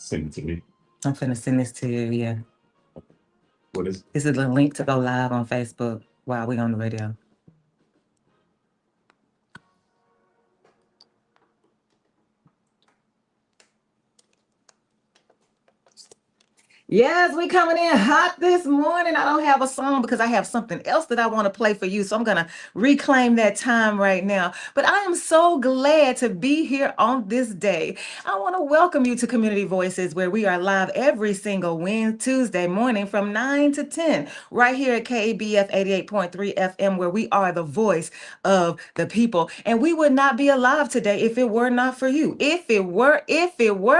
Send it to me. I'm finna send this to you, yeah. What is? This is the link to go live on Facebook while we on the radio. Yes, we coming in hot this morning. I don't have a song because I have something else that I want to play for you. So I'm going to reclaim that time right now. But I am so glad to be here on this day. I want to welcome you to Community Voices, where we are live every single Tuesday morning from 9 to 10, right here at KABF 88.3 FM, where we are the voice of the people. And we would not be alive today if it were not for you. If it were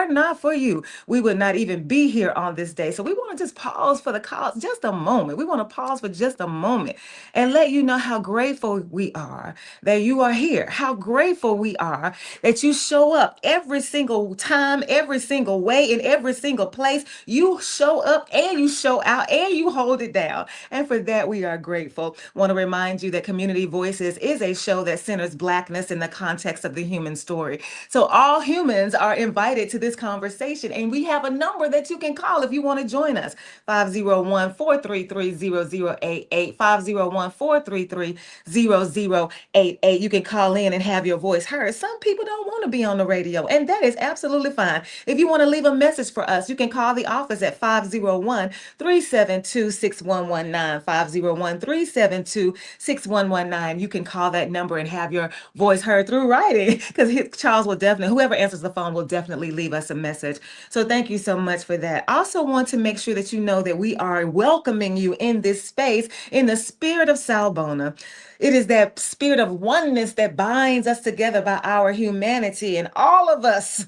not for you, we would not even be here on this day. So we want to just pause for the cause just a moment. We want to pause for just a moment and let you know how grateful we are that you are here, how grateful we are that you show up every single time, every single way, in every single place. You show up and you show out and you hold it down. And for that, we are grateful. Want to remind you that Community Voices is a show that centers Blackness in the context of the human story. So all humans are invited to this conversation, and we have a number that you can call if you want to join us. 501-433-0088, 501-433-0088. You can call in and have your voice heard. Some people don't want to be on the radio, and that is absolutely fine. If you want to leave a message for us, you can call the office at 501-372-6119, 501-372-6119. You can call that number and have your voice heard through writing, because Charles will definitely, whoever answers the phone will definitely leave us a message. So thank you so much for that. I also want to make sure that you know that we are welcoming you in this space in the spirit of Sawubona. It is that spirit of oneness that binds us together by our humanity. And all of us,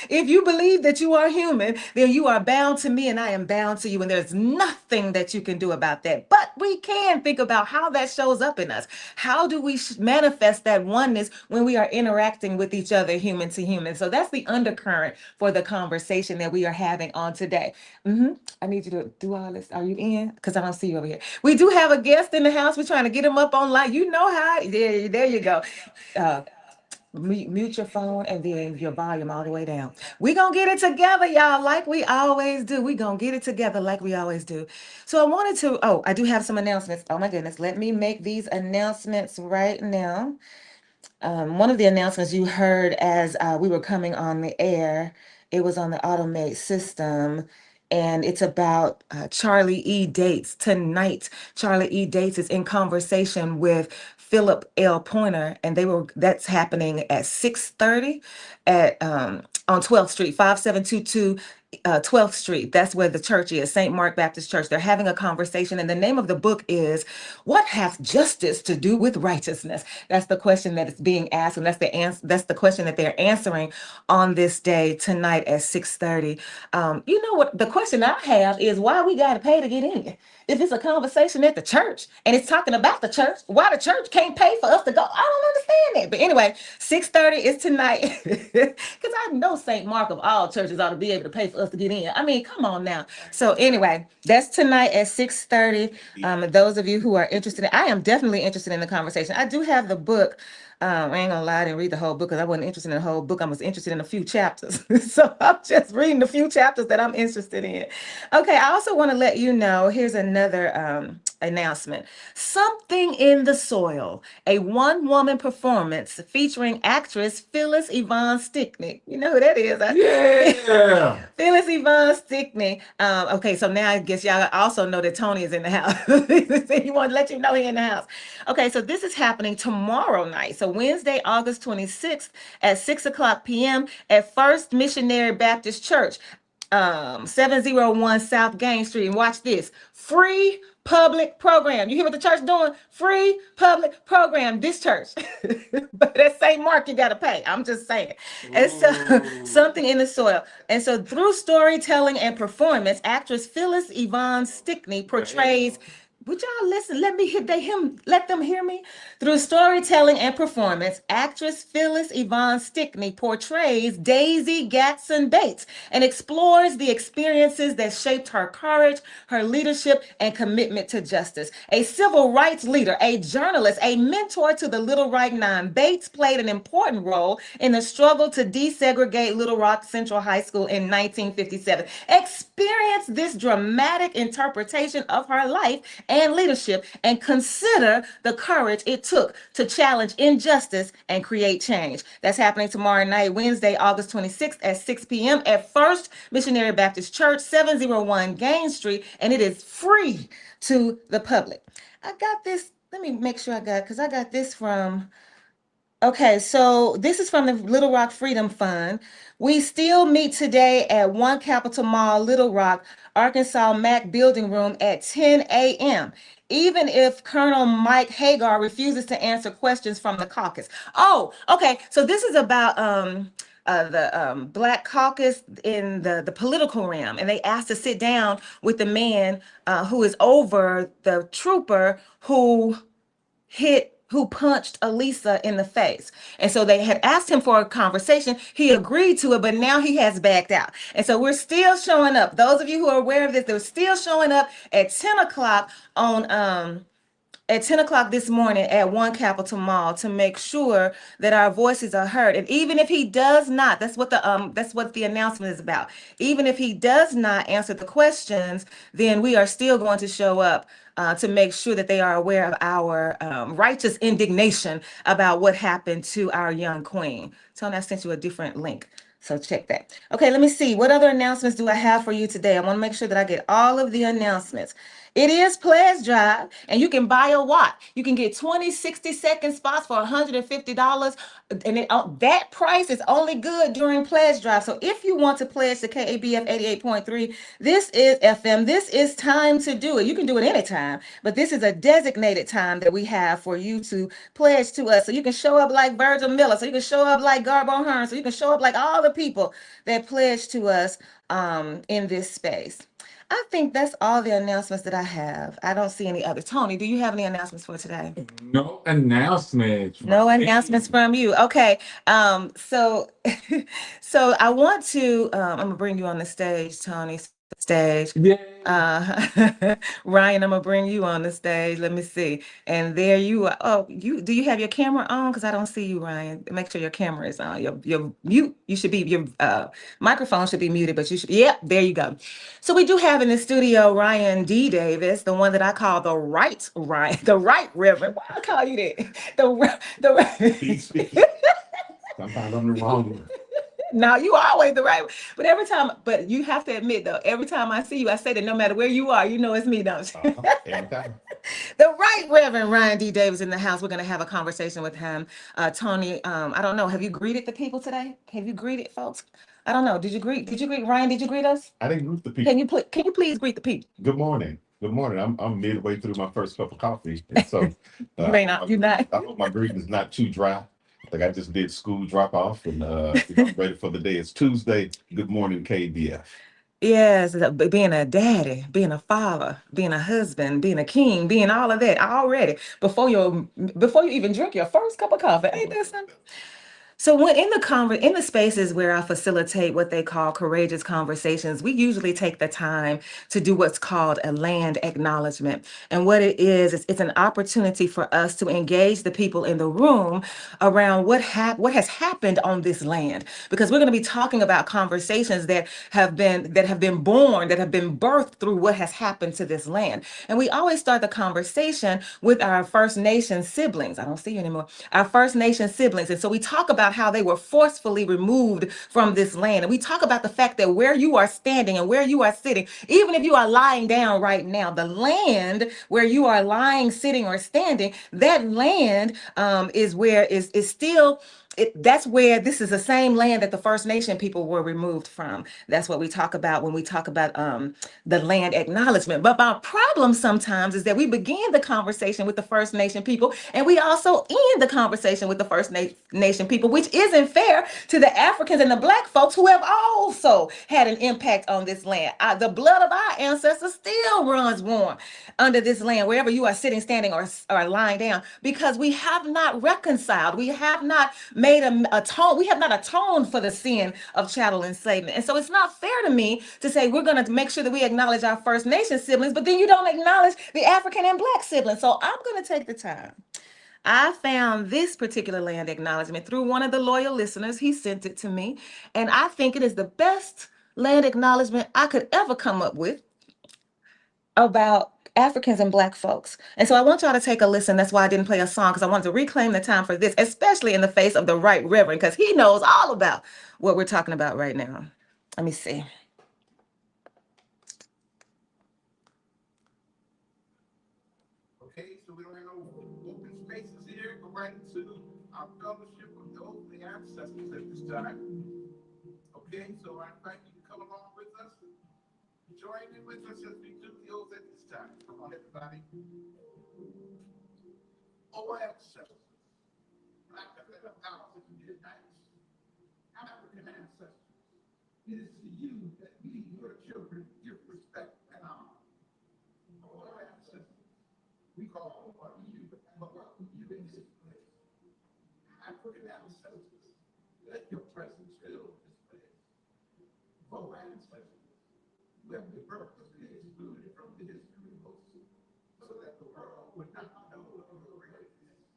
if you believe that you are human, then you are bound to me and I am bound to you. And there's nothing that you can do about that. But we can think about how that shows up in us. How do we manifest that oneness when we are interacting with each other, human to human? So that's the undercurrent for the conversation that we are having on today. I need you to do all this. Are you in? Because I don't see you over here. We do have a guest in the house. We're trying to get him up online. You know how. There you go. Uh, Mute your phone and then your volume all the way down. We gonna get it together, y'all, like we always do. We gonna get it together like we always do. So I wanted to, I do have some announcements. Oh my goodness, let me make these announcements right now. One of the announcements you heard as we were coming on the air, it was on the automate system, and it's about Charlie E. Dates. Tonight, Charlie E. Dates is in conversation with Philip L. Pointer, and that's happening at 6:30 at on 12th Street, 5722 12th Street. That's where the church is, St. Mark Baptist Church. They're having a conversation, and the name of the book is "What Hath Justice to Do with Righteousness?" That's the question that is being asked, and that's the answer. That's the question that they're answering on this day tonight at 6:30. You know what? The question I have is why we got to pay to get in. If it's a conversation at the church and it's talking about the church, why the church can't pay for us to go? I don't understand that. But anyway, 6:30 is tonight, because I know St. Mark of all churches ought to be able to pay for us to get in. I mean, come on now. So anyway, that's tonight at 6:30. Those of you who are interested, I am definitely interested in the conversation. I do have the book. I ain't gonna lie, I didn't read the whole book because I wasn't interested in the whole book. I was interested in a few chapters. So I'm just reading the few chapters that I'm interested in. Okay, I also want to let you know, here's another announcement. Something in the Soil, a one-woman performance featuring actress Phyllis Yvonne Stickney. You know who that is? Yeah. Phyllis Yvonne Stickney. Okay, so now I guess y'all also know that Toney is in the house. He wanted to let you know he's in the house. Okay, so this is happening tomorrow night. So Wednesday, August 26th at 6:00 p.m. at First Missionary Baptist Church, 701 South Gain Street. And watch this. Free public program. You hear what the church doing? Free public program. This church. But at St. Mark, you got to pay. I'm just saying. And so something in the soil. And so through storytelling and performance, actress Phyllis Yvonne Stickney portrays Would y'all listen? Let them hear me. Through storytelling and performance, actress Phyllis Yvonne Stickney portrays Daisy Gatson Bates and explores the experiences that shaped her courage, her leadership, and commitment to justice. A civil rights leader, a journalist, a mentor to the Little Rock Nine, Bates played an important role in the struggle to desegregate Little Rock Central High School in 1957. Experience this dramatic interpretation of her life and leadership and consider the courage it took to challenge injustice and create change. That's happening tomorrow night, Wednesday, August 26th at 6 p.m. at First Missionary Baptist Church, 701 Gain Street, and it is free to the public. I got this. Let me make sure because I got this from. Okay, so this is from the Little Rock Freedom Fund. We still meet today at One Capitol Mall, Little Rock, Arkansas Mac Building Room at 10 a.m. Even if Colonel Mike Hagar refuses to answer questions from the caucus. Oh, okay. So this is about the Black caucus in the political realm, and they asked to sit down with the man who is over the trooper who punched Elisa in the face. And so they had asked him for a conversation. He agreed to it, but now he has backed out. And so we're still showing up. Those of you who are aware of this, they're still showing up at 10 o'clock at 10 o'clock this morning at One Capitol Mall to make sure that our voices are heard. And even if he does not, that's what the announcement is about. Even if he does not answer the questions, then we are still going to show up to make sure that they are aware of our righteous indignation about what happened to our young queen. Tony, I sent you a different link. So check that. Okay, let me see. What other announcements do I have for you today? I want to make sure that I get all of the announcements. It is Pledge Drive, and you can buy a watt. You can get 20 60-second spots for $150, and that price is only good during Pledge Drive. So if you want to pledge to KABF 88.3, this is FM. This is time to do it. You can do it anytime, but this is a designated time that we have for you to pledge to us. So you can show up like Virgil Miller, so you can show up like Garbo Hearn, so you can show up like all the people that pledge to us in this space. I think that's all the announcements that I have. I don't see any other. Tony, do you have any announcements for today? No announcements. No announcements from you. Okay. So so I want to I'm gonna bring you on the stage, Tony. Stage. Yeah. Ryan, I'm gonna bring you on the stage. Let me see. And there you are. Oh, do you have your camera on? Because I don't see you, Ryan. Make sure your camera is on. Your mute. You should be your microphone should be muted, but you should. Yep, there you go. So we do have in the studio Ryan D. Davis, the one that I call the right Ryan, the right Reverend. Why I call you that? Sometimes I'm the wrong one. No, you always the right. But you have to admit though, every time I see you, I say that no matter where you are, you know it's me, don't you? Every time. The right Reverend Ryan D. Davis in the house. We're going to have a conversation with him. Tony, I don't know. Have you greeted the people today? Have you greeted folks? I don't know. Did you greet Ryan? Did you greet us? I didn't greet the people. Can you please greet the people? Good morning. Good morning. I'm midway through my first cup of coffee, and so you're not. I hope my greeting is not too dry. Like I just did school drop off, and I'm ready for the day. It's Tuesday. Good morning, KBF. Yes, being a daddy, being a father, being a husband, being a king, being all of that already before you even drink your first cup of coffee. Ain't that something? So when in the spaces where I facilitate what they call courageous conversations, we usually take the time to do what's called a land acknowledgement. And what it is it's an opportunity for us to engage the people in the room around what has happened on this land. Because we're going to be talking about conversations that have been born, that have been birthed through what has happened to this land. And we always start the conversation with our First Nation siblings. I don't see you anymore. Our First Nation siblings. And so we talk about how they were forcefully removed from this land. And we talk about the fact that where you are standing and where you are sitting, even if you are lying down right now, the land where you are lying, sitting, or standing, that land is still that's where this is the same land that the First Nation people were removed from. That's what we talk about when we talk about the land acknowledgement. But my problem sometimes is that we begin the conversation with the First Nation people, and we also end the conversation with the First Nation people, which isn't fair to the Africans and the Black folks who have also had an impact on this land. The blood of our ancestors still runs warm under this land, wherever you are sitting, standing, or lying down, because we have not reconciled. We have not made we have not atoned for the sin of chattel enslavement. And so it's not fair to me to say we're going to make sure that we acknowledge our First Nation siblings, but then you don't acknowledge the African and Black siblings. So I'm going to take the time. I found this particular land acknowledgement through one of the loyal listeners. He sent it to me, and I think it is the best land acknowledgement I could ever come up with about Africans and Black folks. And so I want y'all to take a listen. That's why I didn't play a song, because I wanted to reclaim the time for this, especially in the face of the Right Reverend, because he knows all about what we're talking about right now. Let me see. Okay, so we don't have no open spaces here. Go right into our fellowship of the opening ancestors at this time. Okay, so I invite you to come along with us. Join in with us as we do the oath at this time. Come on, everybody. Oh, ancestors, Black and thousands of years, African ancestors, it is to you that we, your children, give respect and honor. Oh, ancestors, we call upon you, but welcome you in this place. African ancestors, let your presence fill this place. Oh, ancestors, let the purpose be excluded from the history books, so that the world would not know of your greatness.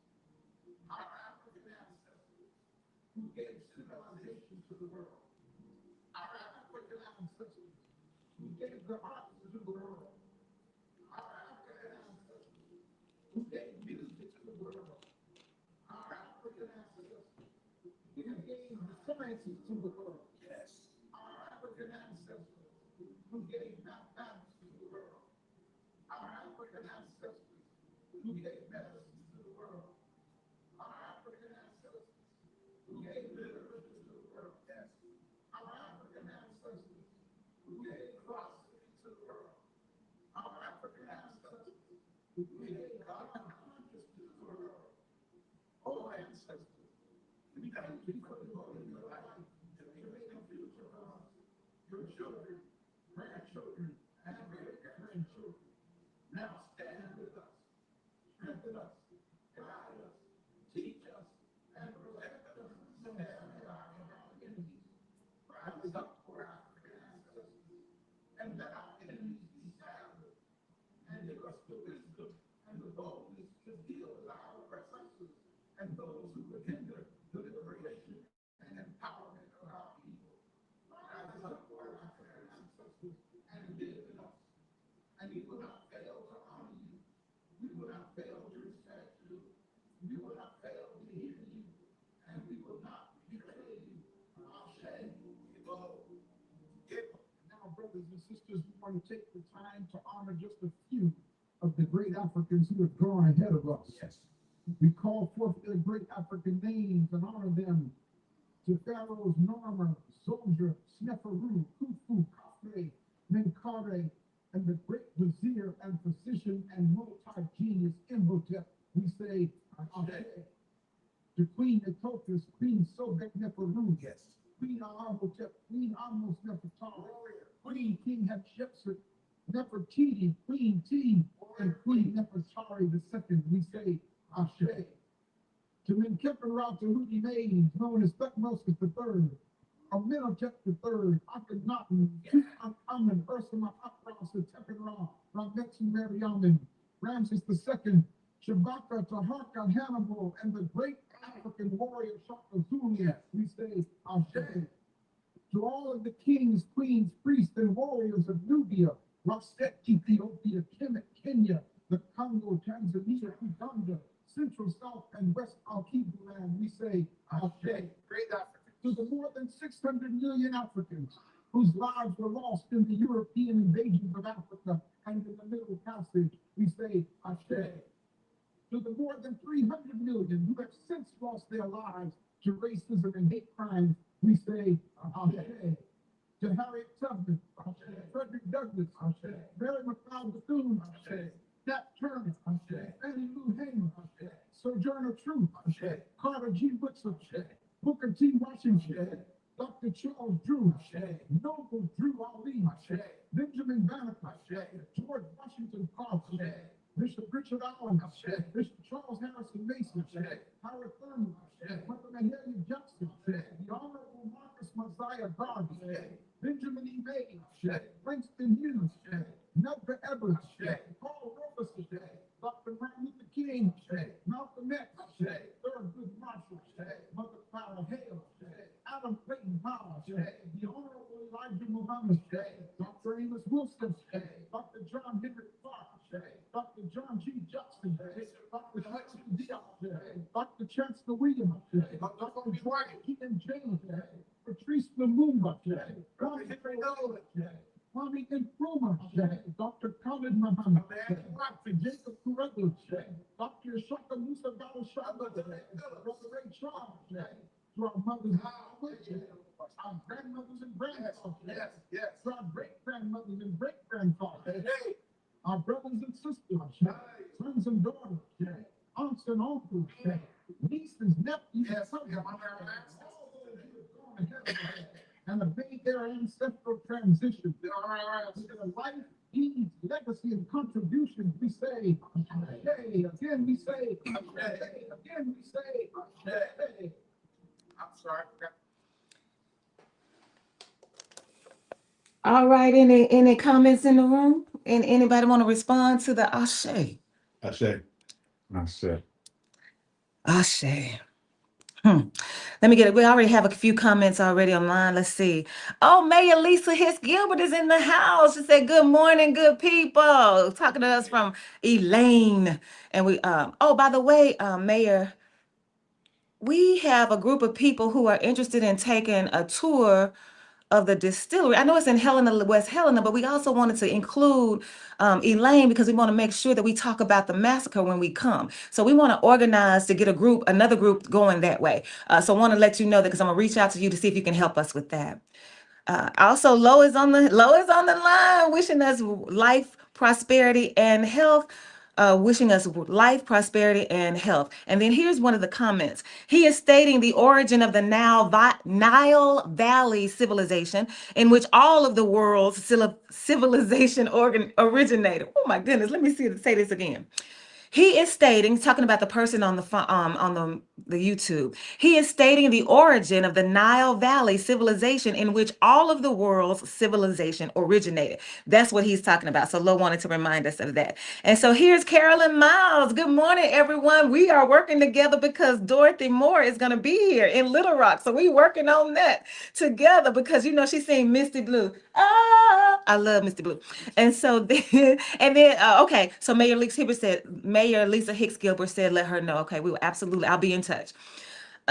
Our African ancestors, who gave civilization to the world. Our African ancestors, who gave the arts to the world. Our African ancestors, who gave music to the world. Our African ancestors, who gave the sciences to the world. Yes. Our African ancestors, who gave mathematics to the world. Our African ancestors, who gave medicine to the world. Our African ancestors, who gave literature to the world. Yes. Our African ancestors, who gave philosophy to the world. Our African ancestors, who gave God consciousness to the world. Oh, ancestors, we thank you for the Lord in your life to make a future for us, your children, grandchildren, and great-grandchildren. Now stand with us, strengthen us, guide us, teach us, and protect us from our enemies. Rise up for African ancestors, and let our enemies be scattered, and give us the wisdom and the boldness to deal with our oppressors and those who would hinder the liberation and empowerment of our people. Rise up for African ancestors and live in us, and we will not fail to honor you. We will not fail to respect you. We will not fail to hear you, and we will not betray you. Ashe, Igbo. Now, brothers and sisters, we want to take the time to honor just a few of the great Africans who have gone ahead of us. Yes. We call forth their great African names and honor them. To Pharaohs Norma, Soldier, Sneferu, Khufu, Khafre, Menkaure, and the great vizier and physician and multi-genius Imhotep, we say, Ashe. To Queen Nitocris, Queen Sobek Neferu, Yes. Queen Ahotep, Queen Amos Nefertari, Queen King Hatshepsut, Nefertiti, Queen T, and Queen Nefertari II, we say, Ashe. To Menkaure Tahuti Mays, known as Thutmose III, Amenhotep III, Akhenaten, Tutankhamun, Ursula Akras, Tepenra, Ramesu Meriamun, Ramses II, Shabaka, Taharka, Hannibal, and the great African warrior Shaka Zulu, we say, Ashe. To all of the kings, queens, priests, and warriors of Nubia, Raset, Ethiopia, Kemet, Kenya, the Congo, Tanzania, Uganda, Central, South, and West Alkibu land, we say, Ashe. Great Africa. To the more than 600 million Africans whose lives were lost in the European invasions of Africa and in the Middle Passage, we say, Ashe. To the more than 300 million who have since lost their lives To racism and hate crimes, we say, Ashe. To Harriet Tubman, Frederick Douglass, Mary McLeod Bethune, Nat Turner, Fannie Lou Hamer, Sojourner Truth, Carter G. Woodson, Booker T. Washington, Dr. Charles Drew, Noble Drew Ali, Benjamin Banneker, George Washington Carver, Bishop Richard Allen, Bishop Charles Harrison Mason, Howard Thurman, Mother Mahalia Jackson, the Honorable Marcus Mosiah Garvey, Benjamin E. May, Langston Hughes, Nelda Evers, Paul Robeson, Dr. Martin Luther King, Malcolm X, Thurgood Marshall, Mother Clara Hale, Adam Clayton Powell, the Honorable Elijah Muhammad, Dr. Amos Wilson, Dr. John Henry Clark, Dr. John G. Jackson, Dr. Hudson Diop, Dr. Chancellor Williams, Dr. Dwight Keaton James, Patrice Lumumba, Kwame Nkrumah, Dr. Khalid Muhammad, Dr. Jacob Carruthers, Dr. Shaka Musa Shaka, Brother Ray Charles, to our mothers and our grandmothers and grandfathers, to our great-grandmothers and great-grandfathers, our brothers and sisters, sons and daughters, aunts and uncles, nieces, nephews, cousins, all those who have gone ahead of us and have made their ancestral transition to the life, deeds, legacy, and contributions. We say, hey, again we say, hey, again we say, hey. I'm sorry. All right, any comments in the room? And anybody want to respond to the Ashe? Ashe. Ashe. Ashe. Let me get it. We already have a few comments already online. Let's see. Oh, Mayor Lisa Hicks Gilbert is in the house. She said, "Good morning, good people." Talking to us from Elaine. And we oh, by the way, Mayor, we have a group of people who are interested in taking a tour of the distillery. I know it's in Helena, West Helena, but we also wanted to include Elaine because we want to make sure that we talk about the massacre when we come. So we want to organize to get another group going that way. So I want to let you know that because I'm gonna reach out to you to see if you can help us with that. Also, Lo is on the line, wishing us life, prosperity, and health. Wishing us life, prosperity, and health. And then here's one of the comments. He is stating the origin of the Nile Valley civilization, in which all of the world's civilization originated. Oh my goodness, let me say this again. He is stating, talking about the person on the YouTube, he is stating the origin of the Nile Valley civilization in which all of the world's civilization originated. That's what he's talking about. So Lo wanted to remind us of that. And so here's Carolyn Miles. Good morning, everyone. We are working together because Dorothy Moore is going to be here in Little Rock. So we working on that together because, you know, she's saying Misty Blue. Ah, I love Misty Blue. And so then, okay, so Mayor Lisa Hicks Gilbert said, let her know. Okay, we will absolutely, I'll be in touch.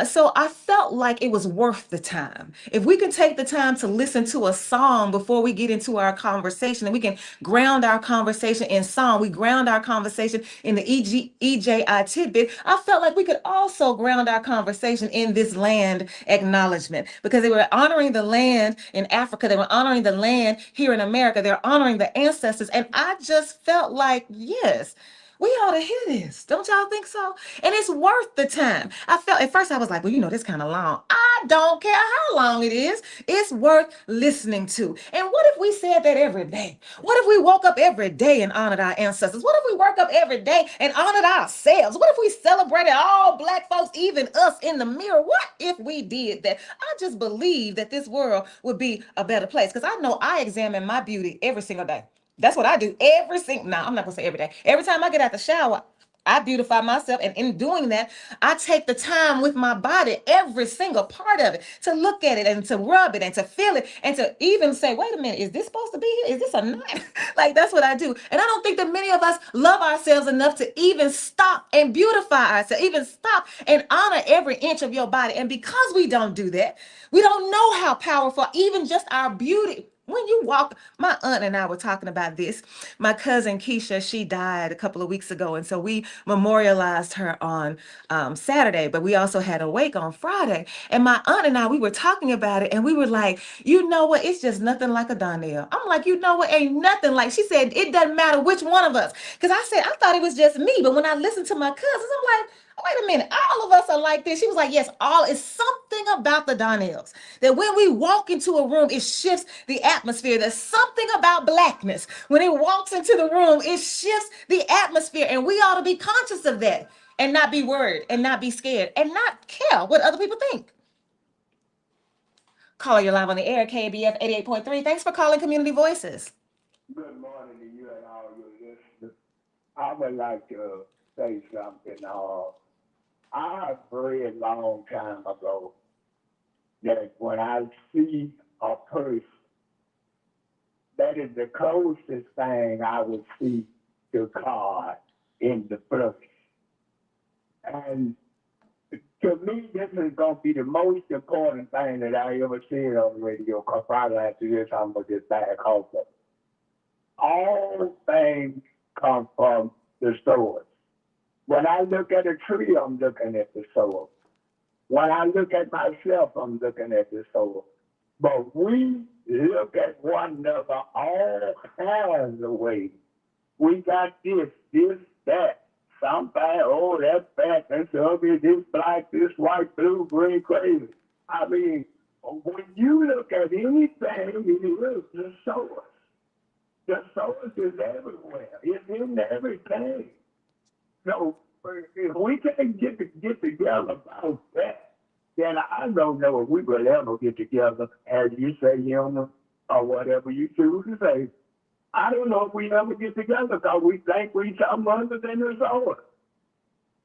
So I felt like it was worth the time. If we can take the time to listen to a song before we get into our conversation, and we can ground our conversation in song, we ground our conversation in the EJI tidbit, I felt like we could also ground our conversation in this land acknowledgement, because they were honoring the land in Africa, they were honoring the land here in America, they're honoring the ancestors, and I just felt like, yes, we ought to hear this. Don't y'all think so? And it's worth the time. I felt at first I was like, well, you know, this kind of long. I don't care how long it is. It's worth listening to. And what if we said that every day? What if we woke up every day and honored our ancestors? What if we woke up every day and honored ourselves? What if we celebrated all Black folks, even us in the mirror? What if we did that? I just believe that this world would be a better place, because I know I examine my beauty every single day. That's what I do I'm not gonna say every day. Every time I get out the shower, I beautify myself. And in doing that, I take the time with my body, every single part of it, to look at it and to rub it and to feel it and to even say, wait a minute, is this supposed to be here? Is this a knot? Like, that's what I do. And I don't think that many of us love ourselves enough to even stop and beautify ourselves, even stop and honor every inch of your body. And because we don't do that, we don't know how powerful even just our beauty, When you walk, my aunt and I were talking about this. My cousin Keisha, she died a couple of weeks ago. And so we memorialized her on Saturday, but we also had a wake on Friday. And my aunt and I, we were talking about it and we were like, you know what? It's just nothing like a Donnell. I'm like, you know what? Ain't nothing like, she said, it doesn't matter which one of us. Because I said, I thought it was just me. But when I listened to my cousins, I'm like, wait a minute, all of us are like this. She was like, yes, all is something about the Donnells that when we walk into a room, it shifts the atmosphere. There's something about Blackness. When it walks into the room, it shifts the atmosphere. And we ought to be conscious of that and not be worried and not be scared and not care what other people think. Caller, you're live on the air, KABF 88.3. Thanks for calling Community Voices. Good morning to you and all your listeners. I would like to say something. I read a long time ago that when I see a person, that is the closest thing I would see to God in the flesh. And to me, this is going to be the most important thing that I ever said on the radio, because probably after this, I'm going to get back off of it. All things come from the source. When I look at a tree, I'm looking at the source. When I look at myself, I'm looking at the source. But we look at one another all kinds of ways. We got this, that. Somebody, oh, that's fat, that's ugly, this black, this white, blue, green, crazy. I mean, when you look at anything, it is the source. The source is everywhere. It's in everything. So if we can't get together about that, then I don't know if we will ever get together, as you say, human, or whatever you choose to say. I don't know if we ever get together because we think we something other than the source.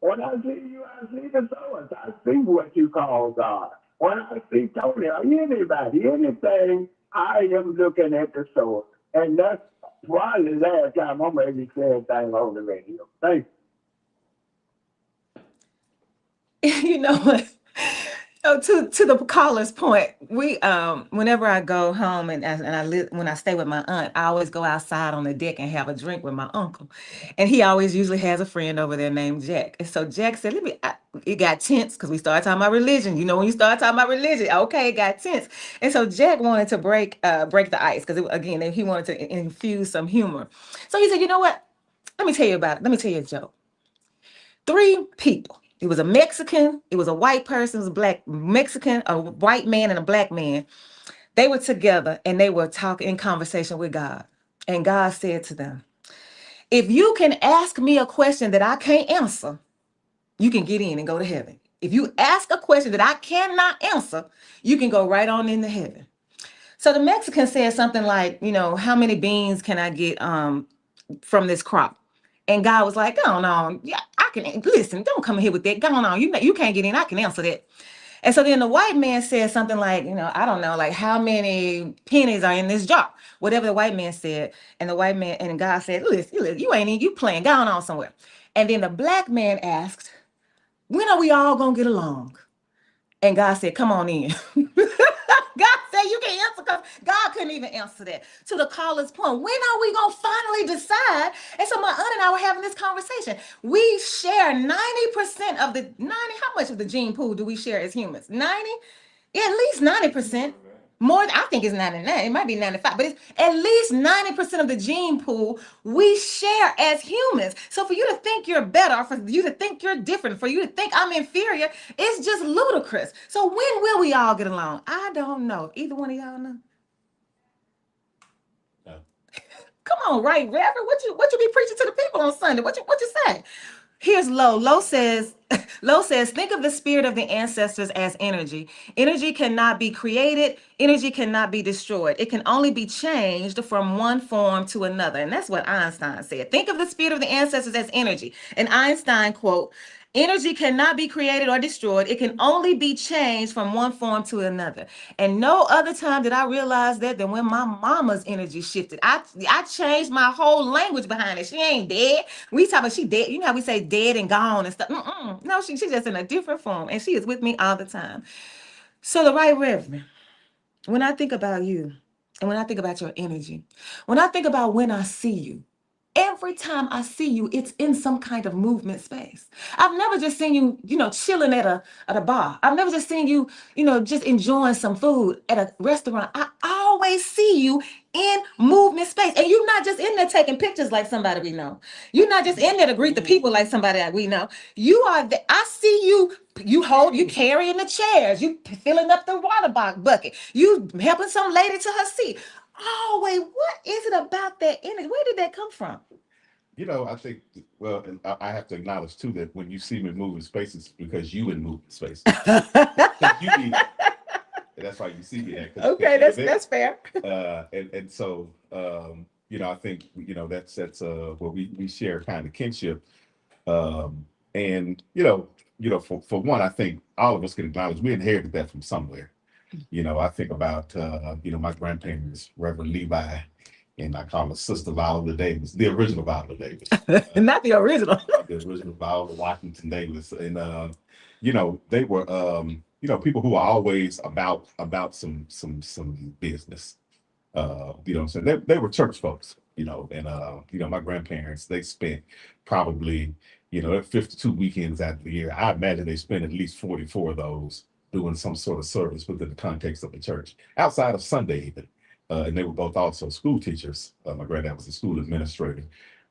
When I see you, I see the source. I see what you call God. When I see Toney or anybody, anything, I am looking at the source. And that's probably the last time I'm maybe saying thing on the radio. Thank You. You know what? So to the caller's point, we whenever I go home and when I stay with my aunt, I always go outside on the deck and have a drink with my uncle, and he always usually has a friend over there named Jack. And so Jack said, it got tense because we started talking about religion. You know, when you start talking about religion, okay, it got tense. And so Jack wanted to break the ice because again he wanted to infuse some humor. So he said, you know what? Let me tell you about it. Let me tell you a joke. 3 people. It was a Mexican, it was a white person, it was a black Mexican, a white man, and a black man. They were together and they were talking in conversation with God. And God said to them, if you can ask me a question that I can't answer, you can get in and go to heaven. If you ask a question that I cannot answer, you can go right on into heaven. So the Mexican said something like, how many beans can I get from this crop? And God was like, go on. Yeah, I can listen. Don't come in here with that. Go on. You can't get in. I can answer that. And so then the white man said something like, I don't know, like how many pennies are in this jar? Whatever the white man said. And the white man and God said, listen, you playing. Go on somewhere. And then the black man asked, when are we all gonna get along? And God said, come on in. God said you can answer because God couldn't even answer that. To the caller's point, when are we going to finally decide? And so my aunt and I were having this conversation. We share 90% of the 90. How much of the gene pool do we share as humans? 90? Yeah, at least 90%. More, I think it's 99. It might be 95, but it's at least 90% of the gene pool we share as humans. So for you to think you're better, for you to think you're different, for you to think I'm inferior, it's just ludicrous. So when will we all get along? I don't know. Either one of y'all know? No. Come on, right, Reverend? What you be preaching to the people on Sunday? What you say? Here's Lo. Lo says, think of the spirit of the ancestors as energy. Energy cannot be created. Energy cannot be destroyed. It can only be changed from one form to another. And that's what Einstein said. Think of the spirit of the ancestors as energy. And Einstein quote, energy cannot be created or destroyed. It can only be changed from one form to another. And no other time did I realize that than when my mama's energy shifted. I changed my whole language behind it. She ain't dead. We talk about she dead. You know how we say dead and gone and stuff. No, she's just in a different form. And she is with me all the time. So the right reverend, when I think about you and when I think about your energy, when I think about when I see you, every time I see you, it's in some kind of movement space. I've never just seen you, chilling at a bar. I've never just seen you, just enjoying some food at a restaurant. I always see you in movement space. And you're not just in there taking pictures like somebody we know. You're not just in there to greet the people like somebody that we know. You are I see you. You carrying the chairs, you filling up the water bucket, you helping some lady to her seat. Oh, wait, what is it about that energy? Where did that come from? I think, well, and I have to acknowledge too that when you see me moving spaces, because you in moving spaces. 'Cause you be there. And that's why you see me there. Okay, that's fair. And so, I think, that's where we share kind of kinship. And, for one, I think all of us can acknowledge we inherited that from somewhere. I think about, my grandparents, Reverend Levi, and I call her Sister Viola Davis, the original Viola Davis. Not the original. The original Viola Washington Davis. And, they were, people who are always about some business. So they were church folks, and, my grandparents, they spent probably, 52 weekends out of the year. I imagine they spent at least 44 of those doing some sort of service within the context of the church, outside of Sunday even. And they were both also school teachers. My granddad was a school administrator,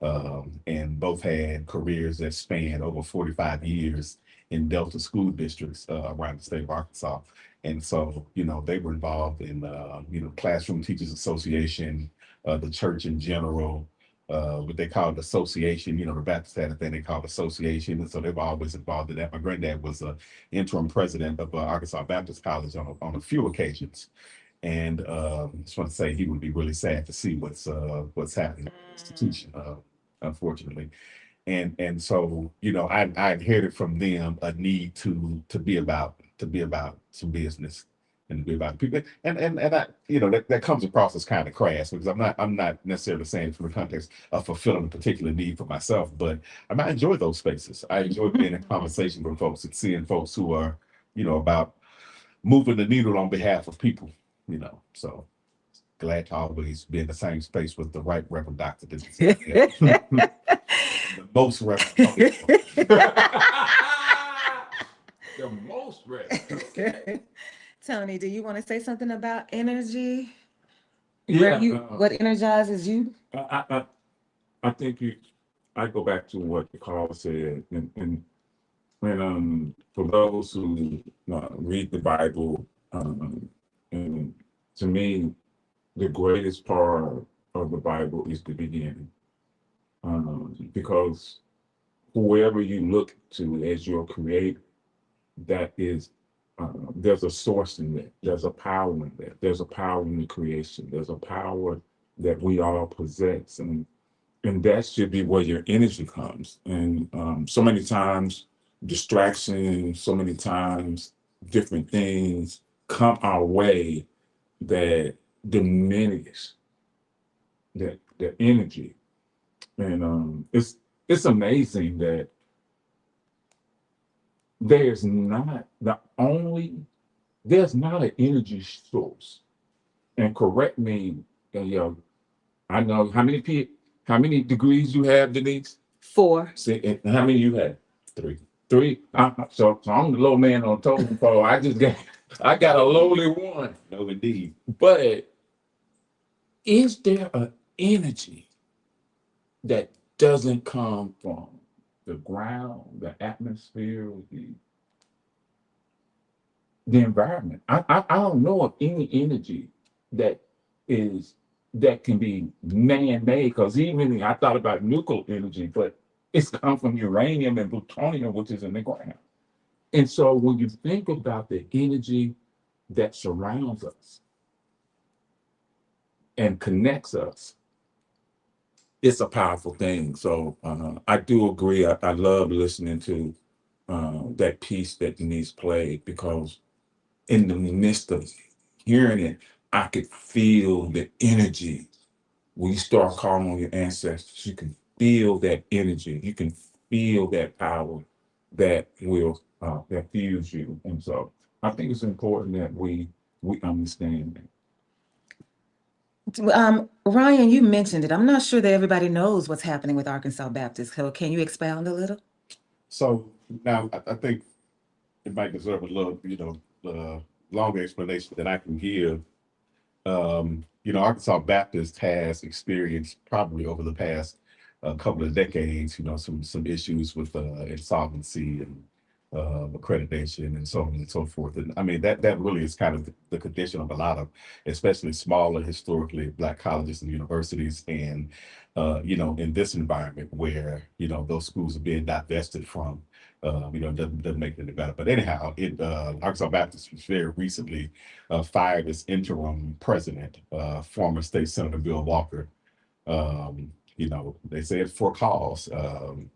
and both had careers that spanned over 45 years in Delta school districts around the state of Arkansas. And so, they were involved in, Classroom Teachers Association, the church in general, what they called association. The Baptist had a thing they called association. And so they were always involved in that. My granddad was interim president of Arkansas Baptist College on a few occasions. And I just want to say he would be really sad to see what's happening in the institution, unfortunately. And so, I inherited from them a need to be about some business and to be about people. And I, that comes across as kind of crass, because I'm not necessarily saying it from the context of fulfilling a particular need for myself, but I enjoy those spaces. I enjoy being in conversation with folks and seeing folks who are, about moving the needle on behalf of people, so glad to always be in the same space with the right Reverend Dr. Denise. The most Reverend. The most Reverend. Tony, do you want to say something about energy? Yeah, What energizes you? I think I go back to what the call said, and for those who read the Bible, and to me, the greatest part of the Bible is the beginning, because whoever you look to as your creator, that is, there's a source in that. There's a power in that. There's a power in the creation. There's a power that we all possess, and that should be where your energy comes. And so many times, distractions, so many times, different things come our way that diminish that energy. And it's amazing that there's not an energy source. And correct me, I know how many degrees you have, Denise? 4. See, and how many you have? 3. 3. So I'm the low man on totem pole. I got a lowly one. No, indeed. But is there an energy that doesn't come from the ground, the atmosphere, the environment? I don't know of any energy that can be man-made, because even I thought about nuclear energy, but it's come from uranium and plutonium, which is in the ground. And so when you think about the energy that surrounds us and connects us, it's a powerful thing. So I do agree. I love listening to that piece that Denise played, because in the midst of hearing it, I could feel the energy. When you start calling on your ancestors, you can feel that energy. You can feel that power that will that fuels you. And so I think it's important that we understand that. Ryan, you mentioned it. I'm not sure that everybody knows what's happening with Arkansas Baptist. So can you expound a little? So now I think it might deserve a little, longer explanation that I can give. Arkansas Baptist has experienced probably over the past couple of decades, some issues with insolvency and accreditation and so on and so forth. And I mean, that really is kind of the condition of a lot of, especially smaller, historically Black colleges and universities. And, in this environment where, those schools are being divested from, doesn't make it any better. But anyhow, Arkansas Baptist was very recently fired its interim president, former State Senator Bill Walker. They said for cause,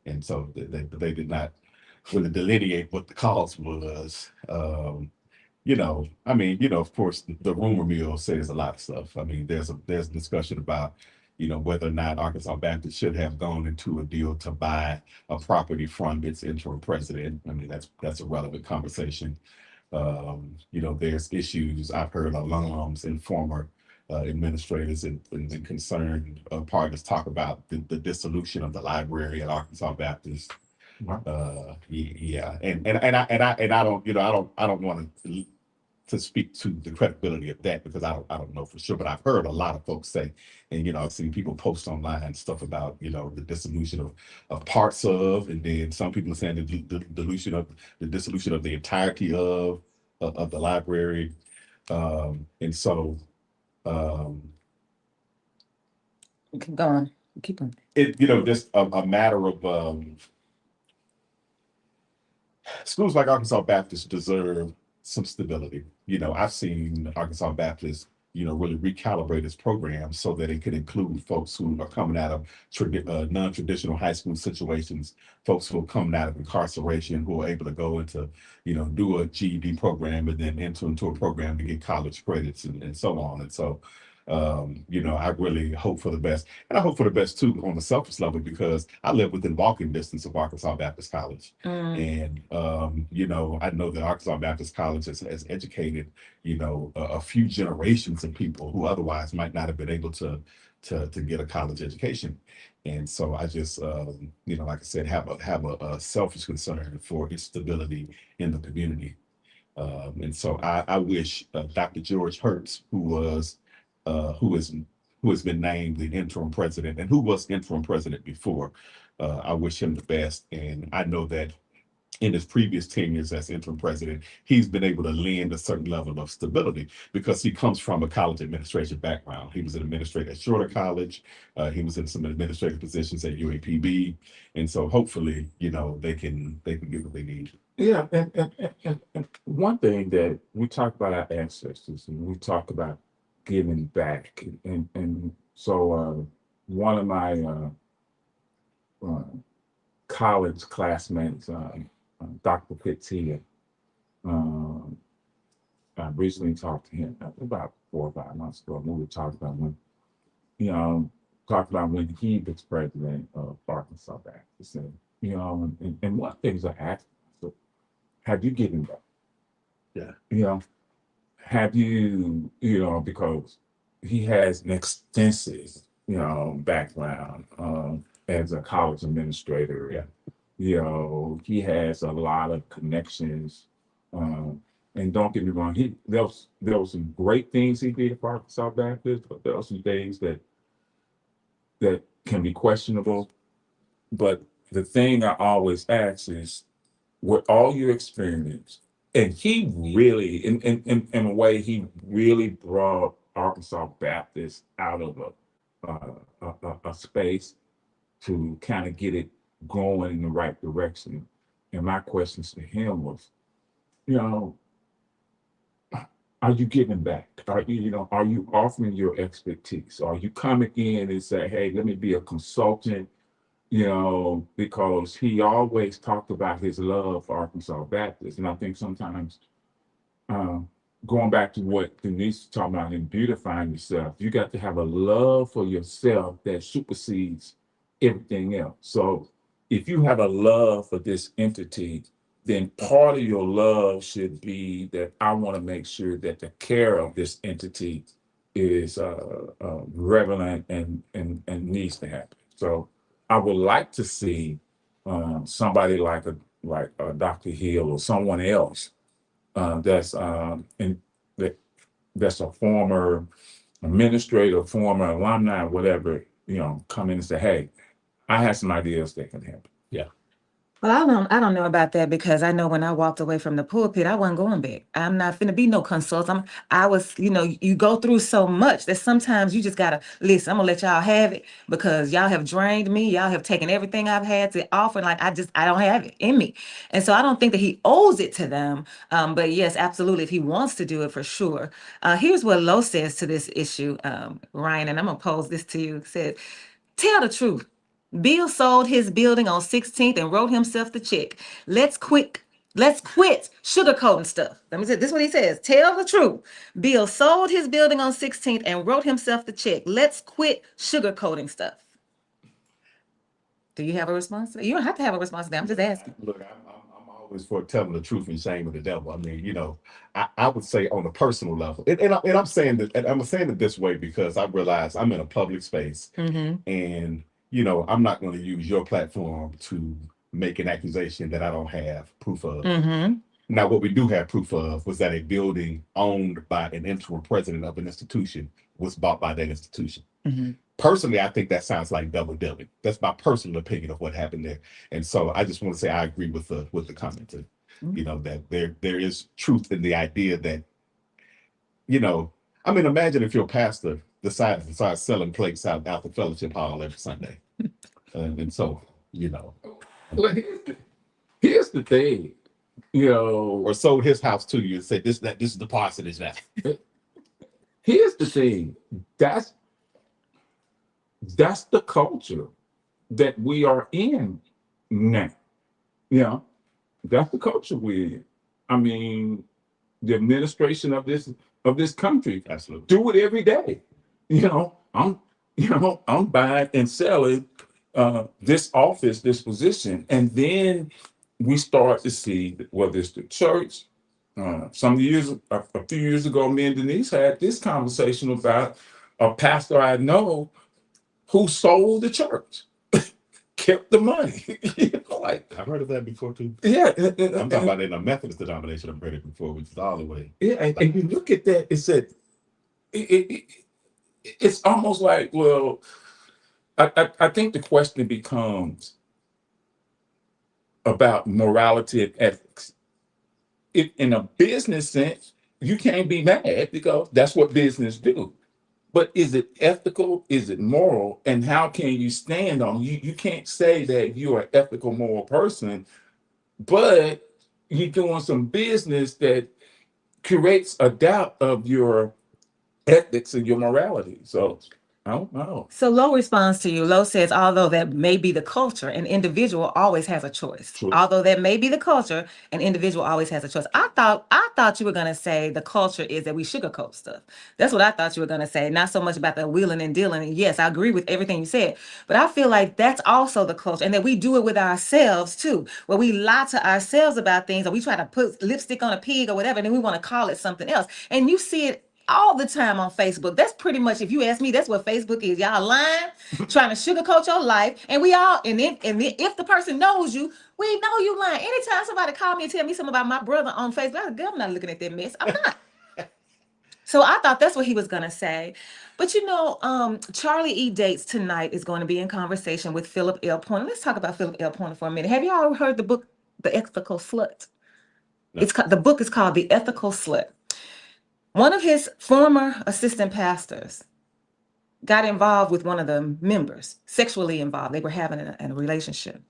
and so they did not really delineate what the cause was. Of course, the rumor mill says a lot of stuff. I mean, there's a discussion about, whether or not Arkansas Baptist should have gone into a deal to buy a property from its interim president. I mean, that's a relevant conversation. There's issues. I've heard alums and former administrators and concerned partners talk about the dissolution of the library at Arkansas Baptist. Yeah, and I don't want to speak to the credibility of that because I don't know for sure, but I've heard a lot of folks say, and I've seen people post online stuff about the dissolution of parts of, and then some people are saying the dissolution of the entirety of the library, and so Keep going. Keep on. just a matter of schools like Arkansas Baptist deserve some stability. I've seen Arkansas Baptist, really recalibrate its program so that it can include folks who are coming out of non-traditional high school situations, folks who are coming out of incarceration, who are able to go into, do a GED program and then enter into a program to get college credits and so on. And so, I really hope for the best. And I hope for the best too on the selfish level because I live within walking distance of Arkansas Baptist College. And I know that Arkansas Baptist College has educated, a few generations of people who otherwise might not have been able to get a college education. And so I just like I said, have a selfish concern for its stability in the community. And so I wish Dr. George Hertz, who has been named the interim president and who was interim president before. I wish him the best. And I know that in his previous tenures as interim president, he's been able to lend a certain level of stability because he comes from a college administration background. He was an administrator at Shorter College. He was in some administrative positions at UAPB. And so hopefully, they can get what they need. Yeah, and one thing that we talk about our ancestors and we talk about giving back, and so one of my college classmates, Dr. Pittia, I recently talked to him about 4 or 5 months ago. We talked about when he was president of Arkansas Baptist, and one of the things I asked him, have you given back? Yeah. Have you, because he has an extensive, background as a college administrator. Yeah. He has a lot of connections. And don't get me wrong, there was some great things he did for Arkansas Baptist, but there are some things that can be questionable. But the thing I always ask is, with all your experience, and he really, in a way, he really brought Arkansas Baptist out of a space to kind of get it going in the right direction. And my questions to him was, are you giving back? Are you offering your expertise? Are you coming in and say, hey, let me be a consultant? Because he always talked about his love for Arkansas Baptist. And I think sometimes, going back to what Denise was talking about in beautifying yourself, you got to have a love for yourself that supersedes everything else. So if you have a love for this entity, then part of your love should be that I want to make sure that the care of this entity is relevant and needs to happen. So I would like to see somebody like a Dr. Hill or someone else that's that's a former administrator, former alumni, whatever, come in and say, hey, I have some ideas that can happen. Well, I don't know about that because I know when I walked away from the pulpit, I wasn't going back. I'm not finna be no consultant. I was, you go through so much that sometimes you just gotta listen. I'm gonna let y'all have it because y'all have drained me. Y'all have taken everything I've had to offer. Like I don't have it in me. And so I don't think that he owes it to them. But yes, absolutely. If he wants to do it for sure. Here's what Lo says to this issue, Ryan, and I'm gonna pose this to you. Said, tell the truth. Bill sold his building on 16th and wrote himself the check. Let's quit sugarcoating stuff. Let me say this is what he says. Tell the truth. Bill sold his building on 16th and wrote himself the check. Let's quit sugarcoating stuff. Do you have a response to that? You don't have to have a response to that. I'm just asking. Look, I'm always for telling the truth and shame of the devil. I mean, I would say on a personal level, and I'm saying that, and I'm saying it this way because I realize I'm in a public space, and I'm not going to use your platform to make an accusation that I don't have proof of. Now, what we do have proof of was that a building owned by an interim president of an institution was bought by that institution. Personally, I think that sounds like double dipping. That's my personal opinion of what happened there. And so I just want to say I agree with the commenter, that there is truth in the idea that, I mean, imagine if your pastor decided to start selling plates out the fellowship hall every Sunday. And so, Well, here's the thing, or sold his house to you and said, this is the parsonage now. Here's the thing. That's the culture that we are in now. That's the culture we're in. I mean, the administration of this country, Absolutely, do it every day. I'm buying and selling this office, this position, and then we start to see whether it's the church. A few years ago, me and Denise had this conversation about a pastor I know who sold the church, kept the money. I've heard of that before too. Yeah, I'm talking about in a Methodist denomination. I've heard it before, which is all the way. Yeah, and you look at that, it said it's almost like, well, I think the question becomes about morality and ethics. If in a business sense, you can't be mad because that's what business do. But is it ethical? Is it moral? And how can you stand on you can't say that you're an ethical, moral person, but you're doing some business that creates a doubt of your ethics and your morality. So I don't know. So Lo responds to you. Lo says, although that may be the culture, an individual always has a choice. True. Although that may be the culture, an individual always has a choice. I thought you were gonna say the culture is that we sugarcoat stuff. That's what I thought you were gonna say. Not so much about the wheeling and dealing. And yes, I agree with everything you said, but I feel like that's also the culture, and that we do it with ourselves too, where we lie to ourselves about things, or we try to put lipstick on a pig or whatever, and then we want to call it something else. And you see it all the time on Facebook. That's pretty much, if you ask me, that's what Facebook is. Y'all lying, trying to sugarcoat your life. And we all, and then if the person knows you, we know you lying. Anytime somebody call me and tell me something about my brother on Facebook, I said, I'm not looking at that mess. I'm not. So I thought that's what he was gonna say. But Charlie E. Dates tonight is going to be in conversation with Philip L. Pointer. Let's talk about Philip L. Pointer for a minute. Have y'all heard the book, The Ethical Slut? No. The book is called The Ethical Slut. One of his former assistant pastors got involved with one of the members, sexually involved. They were having a relationship.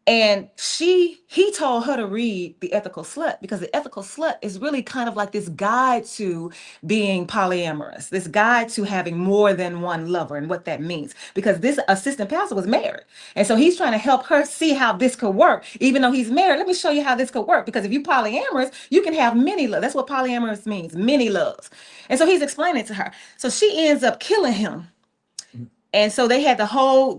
And he told her to read The Ethical Slut, because The Ethical Slut is really kind of like this guide to being polyamorous, this guide to having more than one lover and what that means. Because this assistant pastor was married. And so he's trying to help her see how this could work. Even though he's married, let me show you how this could work. Because if you polyamorous, you can have many loves. That's what polyamorous means, many loves. And so he's explaining it to her. So she ends up killing him. And so they had the whole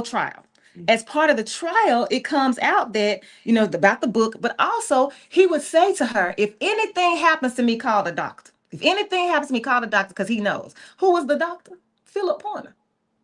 trial. As part of the trial, it comes out that, about the book, but also he would say to her, if anything happens to me, call the doctor. If anything happens to me, call the doctor because he knows. Who was the doctor? Philip Pointer.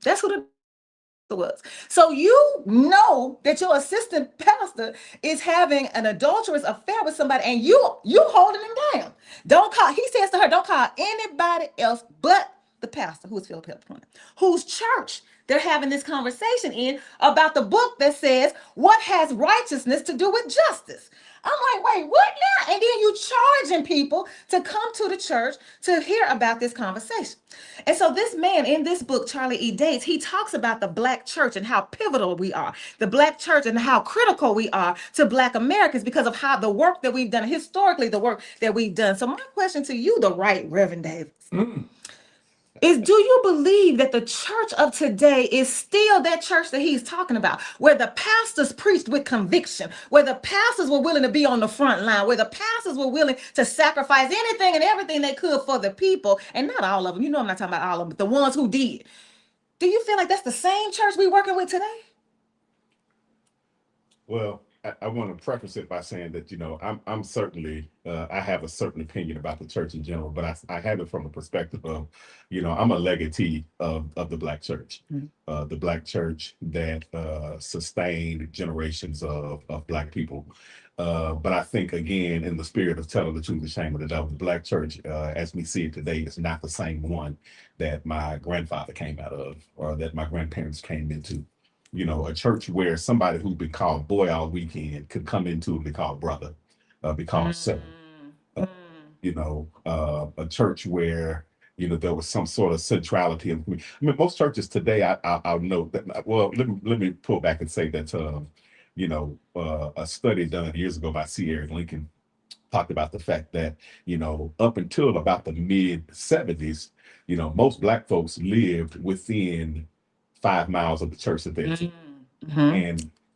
That's who the was. So you know that your assistant pastor is having an adulterous affair with somebody, and you holding him down. Don't call. He says to her, "Don't call anybody else but the pastor, who is Philip Pointer, whose church they're having this conversation in about the book that says what has righteousness to do with justice." I'm like, wait, what now? And then you charging people to come to the church to hear about this conversation. And so this man in this book, Charlie E. Dates, he talks about the Black church and how pivotal we are, the Black church and how critical we are to Black Americans because of how the work that we've done, historically the work that we've done. So my question to you, the right Reverend Davis, is do you believe that the church of today is still that church that he's talking about, where the pastors preached with conviction, where the pastors were willing to be on the front line, where the pastors were willing to sacrifice anything and everything they could for the people? And not all of them, you know I'm not talking about all of them, but the ones who did. Do you feel like that's the same church we're working with today? Well, I want to preface it by saying that, I'm certainly, I have a certain opinion about the church in general, but I have it from a perspective of, I'm a legatee of the Black church, the Black church that sustained generations of Black people. But I think, again, in the spirit of telling the truth, the shame of the devil, the Black church, as we see it today, is not the same one that my grandfather came out of or that my grandparents came into. A church where somebody who's been called boy all weekend could come into and be called brother, be called son. A church where, there was some sort of centrality. I mean, most churches today, I'll note that, well, let me pull back and say that, a study done years ago by C. Eric Lincoln talked about the fact that, up until about the mid 70s, most Black folks lived within 5 miles of the church that they attended.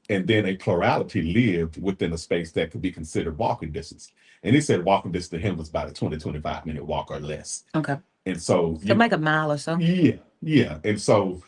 And then a plurality lived within a space that could be considered walking distance. And he said walking distance to him was about a 20-25 minute walk or less. Okay. And so make a mile or so. Yeah. And so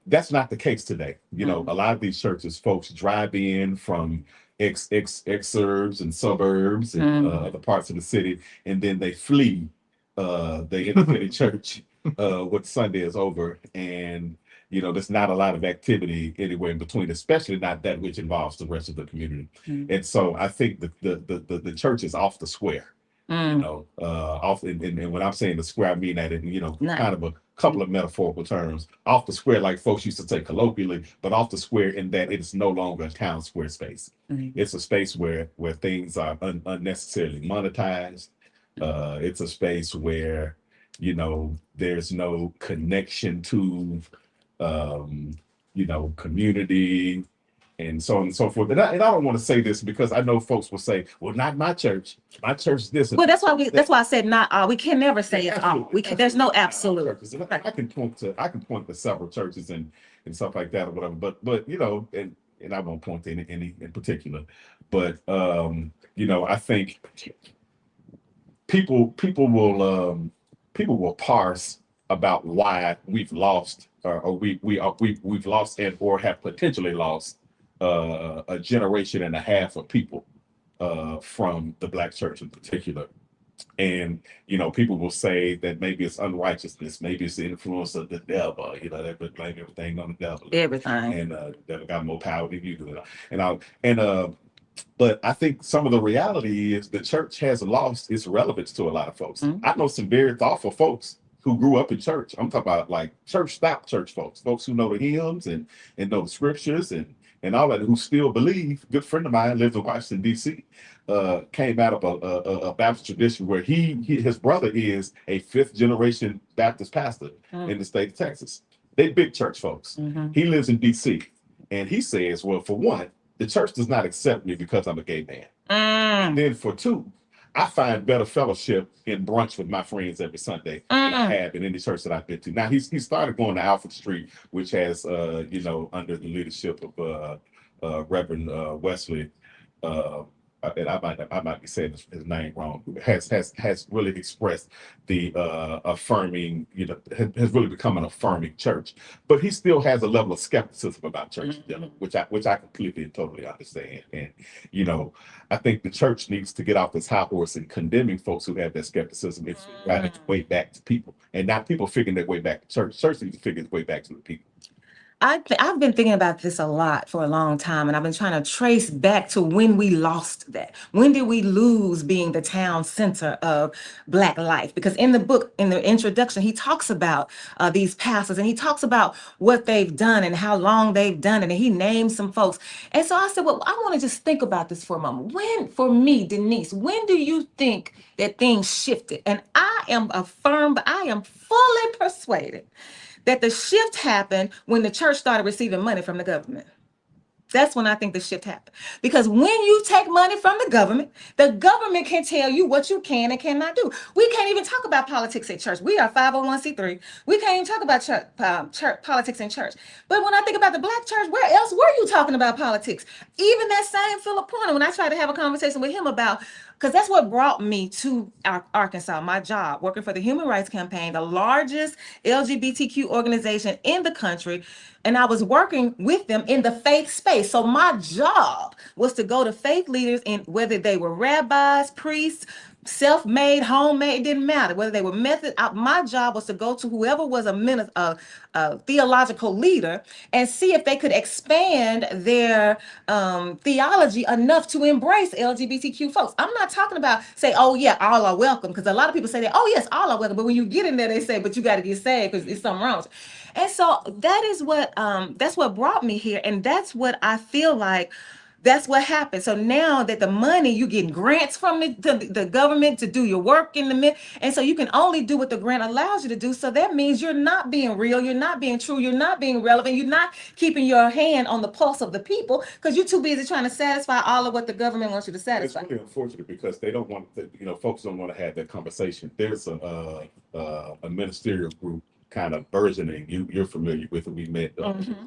that's not the case today. A lot of these churches, folks drive in from exurbs and suburbs and other parts of the city, and then they flee the inner city church when Sunday is over. And there's not a lot of activity anywhere in between, especially not that which involves the rest of the community. And so I think the church is off the square. Off, and when I'm saying the square, I mean that in kind of a couple of metaphorical terms. Off the square, like folks used to say colloquially, but off the square in that it is no longer a town square space. It's a space where things are unnecessarily monetized. It's a space where there's no connection to community and so on and so forth. And I don't want to say this because I know folks will say, well, not my church. My church is this. Well, that's why I said not all. We can never say it's all. There's no absolute. I can point to several churches and stuff like that or whatever. But and I won't point to any in particular. But I think people will parse about why we've lost or we've lost and or have potentially lost a generation and a half of people from the Black church in particular. And people will say that maybe it's unrighteousness, maybe it's the influence of the devil. They would blame everything on the devil. Everything. And the devil got more power than you do. But I think some of the reality is the church has lost its relevance to a lot of folks. I know some very thoughtful folks who grew up in church. I'm talking about like church folks who know the hymns and know the scriptures and all that, who still believe. Good friend of mine lives in Washington, D.C., came out of a Baptist tradition where his brother is a 5th generation Baptist pastor in the state of Texas. They big church folks. He lives in D.C. and he says, well, for one, the church does not accept me because I'm a gay man. And then for two, I find better fellowship in brunch with my friends every Sunday than I have in any church that I've been to. Now he started going to Alfred Street, which has under the leadership of Reverend Wesley and I might be saying his name wrong, has really expressed the affirming, has really become an affirming church. But he still has a level of skepticism about church, which I completely and totally understand. And I think the church needs to get off this high horse and condemning folks who have that skepticism. It's rather way back to people, and not people figuring their way back to church. Church needs to figure its way back to the people. I've been thinking about this a lot for a long time, and I've been trying to trace back to when we lost that. When did we lose being the town center of Black life? Because in the book, in the introduction, he talks about these pastors, and he talks about what they've done and how long they've done it, and he names some folks. And so I said, well, I want to just think about this for a moment. When, for me, Denise, when do you think that things shifted? And I am fully persuaded that the shift happened when the church started receiving money from the government. That's when I think the shift happened. Because when you take money from the government can tell you what you can and cannot do. We can't even talk about politics at church. We are 501c3. We can't even talk about church politics in church. But when I think about the Black church, where else were you talking about politics? Even that same Philip Pointer, when I tried to have a conversation with him about, because that's what brought me to Arkansas, my job, working for the Human Rights Campaign, the largest LGBTQ organization in the country. And I was working with them in the faith space. So my job was to go to faith leaders, in whether they were rabbis, priests, self-made, homemade, it didn't matter. Whether they were my job was to go to whoever was a theological leader and see if they could expand their theology enough to embrace LGBTQ folks. I'm not talking about say, oh yeah, all are welcome, because a lot of people say that, oh yes, all are welcome. But when you get in there, they say, but you got to get saved because there's something wrong. And so that is that's what brought me here. And that's what I feel like, that's what happened. So now that the money, you getting grants from the government to do your work in the mid, and so you can only do what the grant allows you to do. So that means you're not being real, you're not being true, you're not being relevant, you're not keeping your hand on the pulse of the people because you're too busy trying to satisfy all of what the government wants you to satisfy. It's really unfortunate because they don't want, folks don't want to have that conversation. There's a ministerial group kind of burgeoning. You're familiar with it. We met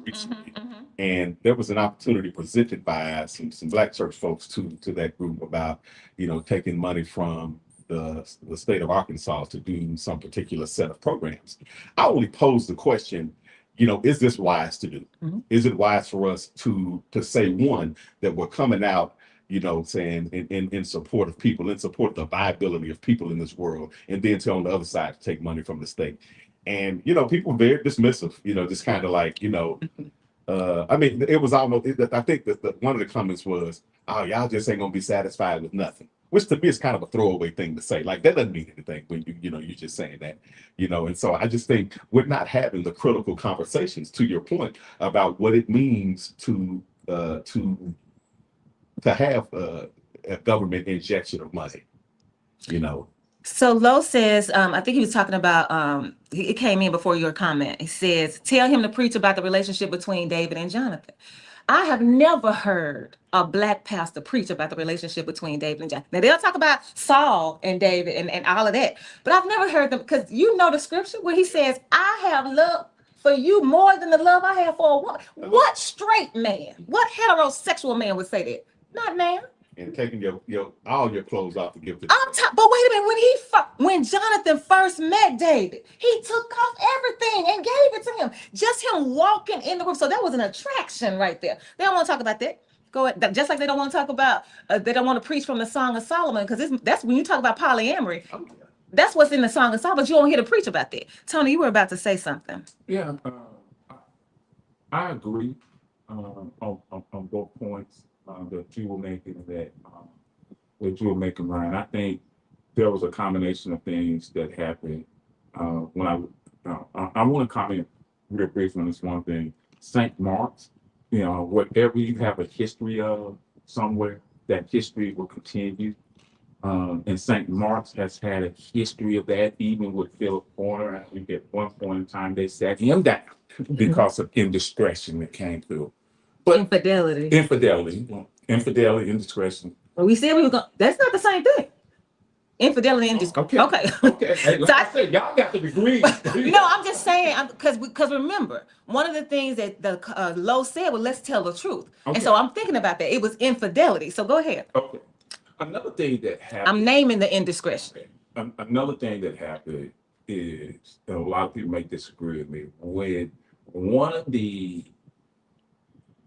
recently, and there was an opportunity presented by some Black church folks to that group about taking money from the state of Arkansas to do some particular set of programs. I only posed the question, is this wise to do? Is it wise for us to say, one, that we're coming out saying in support of people, in support of the viability of people in this world, and then on the other side to take money from the state? And, people were very dismissive, just kind of like, I mean, it was almost, I think that one of the comments was, oh, y'all just ain't going to be satisfied with nothing, which to me is kind of a throwaway thing to say. Like, that doesn't mean anything when you're just saying that, and so I just think we're not having the critical conversations, to your point, about what it means to have a government injection of money, So Lo says, I think he was talking about, it came in before your comment. He says, tell him to preach about the relationship between David and Jonathan. I have never heard a Black pastor preach about the relationship between David and Jonathan. Now they'll talk about Saul and David and all of that, but I've never heard them, because the scripture where he says, I have love for you more than the love I have for a woman. What straight man, what heterosexual man would say that? Not now. And taking all your clothes off to give to. But wait a minute, when Jonathan first met David, he took off everything and gave it to him. Just him walking in the room. So that was an attraction right there. They don't want to talk about that. Go ahead. Just like they don't want to talk about, they don't want to preach from the Song of Solomon, because that's when you talk about polyamory. Oh, yeah. That's what's in the Song of Solomon, but you don't hear to preach about that. Tony, you were about to say something. Yeah, I agree on both points that you were making, Ryan. I think there was a combination of things that happened when I want to comment real briefly on this one thing. St. Mark's, whatever you have a history of somewhere, that history will continue. And St. Mark's has had a history of that, even with Philip Pointer. I think at one point in time they sat him down because of indiscretion that came through. But infidelity, indiscretion. Well, we said we were going. That's not the same thing. Infidelity and discretion. Okay. Hey, like I said, y'all got to agree. No, I'm just saying, because remember, one of the things that the Lo said was, let's tell the truth. Okay. And so I'm thinking about that. It was infidelity. So go ahead. Okay. Another thing that happened. I'm naming the indiscretion. Another thing that happened is, and a lot of people may disagree with me, when one of the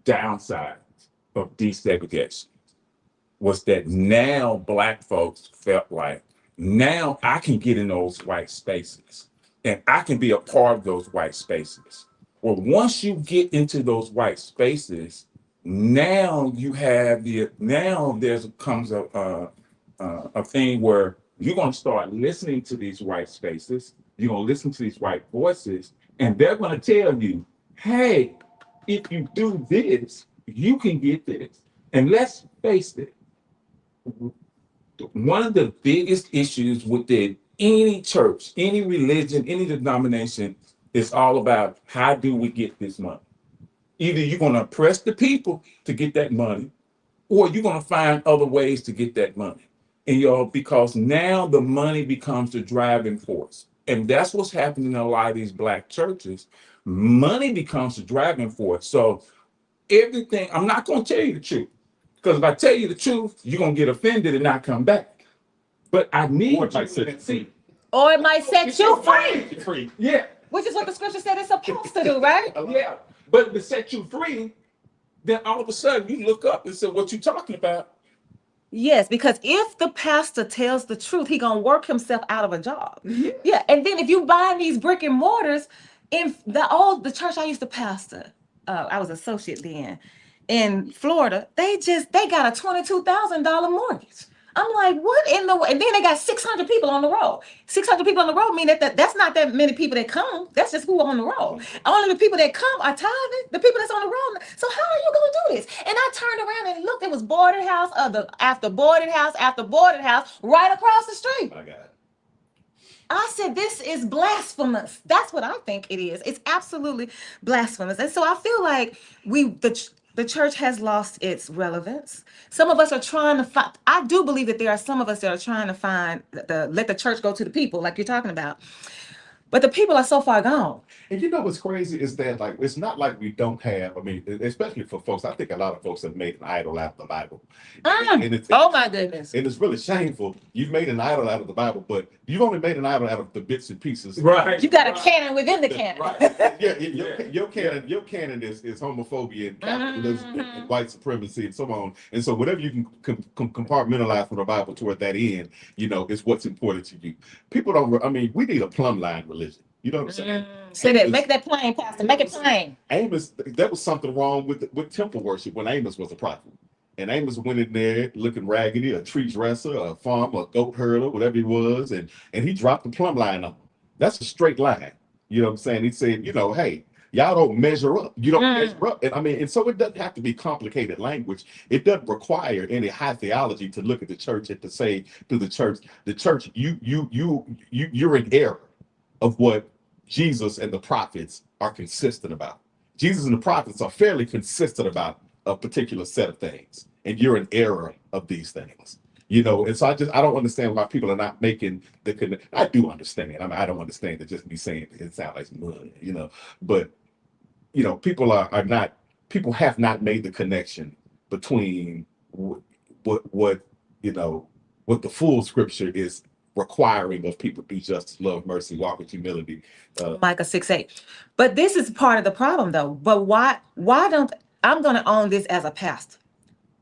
downsides of desegregation was that now Black folks felt like now I can get in those white spaces and I can be a part of those white spaces. Well, once you get into those white spaces, now you have now there's comes a thing where you're going to start listening to these white spaces. You're going to listen to these white voices, and they're going to tell you, hey, if you do this, you can get this. And let's face it, one of the biggest issues within any church, any religion, any denomination is all about how do we get this money? Either you're going to oppress the people to get that money, or you're going to find other ways to get that money. And because now the money becomes the driving force. And that's what's happening in a lot of these Black churches. Money becomes the driving force. So everything, I'm not going to tell you the truth. Because if I tell you the truth, you're going to get offended and not come back. But I need you to see. Or it might set you free. Yeah. Which is what the scripture said it's supposed to do, right? Yeah. But to set you free, then all of a sudden you look up and say, what you talking about? Yes, because if the pastor tells the truth, he gonna work himself out of a job. Yeah. And then if you buy these brick and mortars, in the church I used to pastor, I was associate then in Florida, they got a $22,000 mortgage. I'm like, what in the, and then they got 600 people on the road. 600 people on the road mean that's not that many people that come. That's just who on the road. Only the people that come are tithing, the people that's on the road. So how are you going to do this? And I turned around and looked, it was boarded house after boarded house after boarded house right across the street. My God. I said, this is blasphemous. That's what I think it is. It's absolutely blasphemous. And so I feel like the church has lost its relevance. Some of us are trying to find, I do believe that there are some of us that are trying to find, let the church go to the people, like you're talking about. But the people are so far gone. And you know what's crazy is that, like, it's not like we don't have, I mean, especially for folks, I think a lot of folks have made an idol out of the Bible. And Oh my goodness. And it's really shameful. You've made an idol out of the Bible, but you've only made an idol out of the bits and pieces. Right. You got a canon within the canon. Right. Yeah, your canon is homophobia and capitalism and white supremacy and so on. And so whatever you can compartmentalize from the Bible toward that end, is what's important to you. People don't, I mean, we need a plumb line religion. You know what I'm saying? Say that, make that plain, Pastor. Make it plain. Amos, there was something wrong with temple worship when Amos was a prophet. And Amos went in there looking raggedy, a tree dresser, a farmer, a goat herder, whatever he was, and he dropped the plumb line on him. That's a straight line. You know what I'm saying? He said, hey, y'all don't measure up. You don't measure up. And so it doesn't have to be complicated language. It doesn't require any high theology to look at the church and to say to the church, you're in error of what Jesus and the prophets are consistent about. Jesus and the prophets are fairly consistent about a particular set of things, and you're in error of these things. And so I don't understand why people are not making the connection. I do understand. I mean, I don't understand that just me saying it sounds like mud, but people have not made the connection between what the full scripture is requiring of people: do justice, love mercy, walk with humility. Micah 6:8. But this is part of the problem, though. But why don't I'm going to own this as a pastor?